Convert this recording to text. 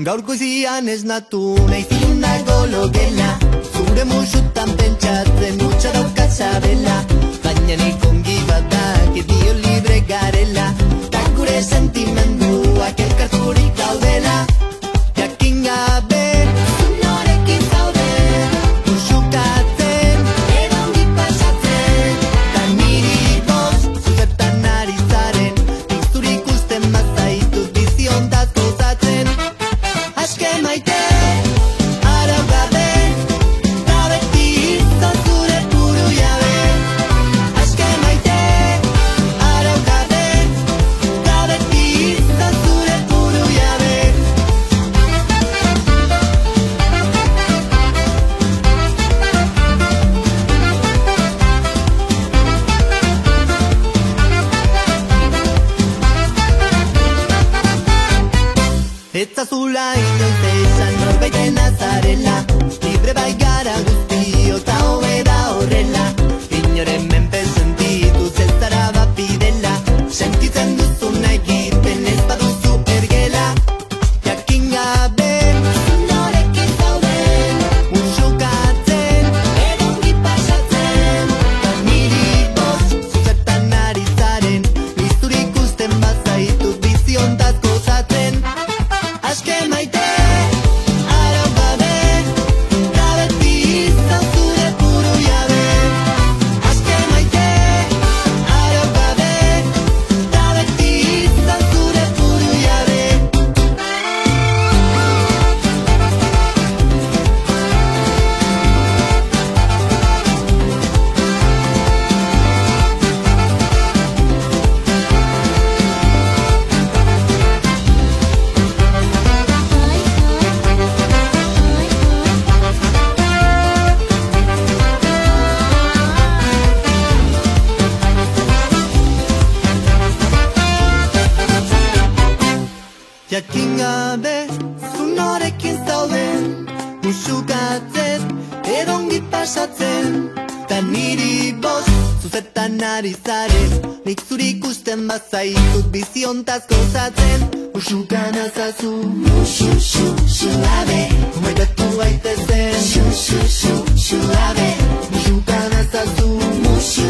Gaur goizian esnatu nahi zilundago logela, zure musutan pentsatzen utxa daukat sabela. Baina nik ongi badak dio libre garela, tak gure sentimenduak elkarturik daudela. Jakin gabe norekin zauden, musukatzen edo ongi pasatzen. Ta niri bost, zuzertan ari zaren, nik zuri ikusten bazaitut biziontaz gozatzen. Aske maite, arau gabe, ta beti izan zure buru jabe. Aske maite, arau gabe, ta beti izan zure buru jabe. Etzazula inoiz esan norbaiten azarela, libre bai gara guztio ta hobeda horrela. Inoren menpe sentituz ez zara bapidela, sentitzen duzuna egiten ez baduzu ergela. Jakin gabe norekin zauden, musukatzen edo ongi pasatzen. Ta niri bost, zuzertan ari zaren, nizuri ikusten bazaitut biziontaz gozatzen. Aske maite, arau gabe, ta beti izan zure buru jabe. Aske maite, arau gabe, ta beti izan zure buru jabe. Jakin gabe, zu norekin zauden, musukatzen edo ongi pasatzen. Ta niri bost, zuzetan ari zaren, nik zuri ikusten bazaitut biziontaz gozatzen. Musukan azazu, musu gabe, maitatu aitezen. Musukan azazu, musu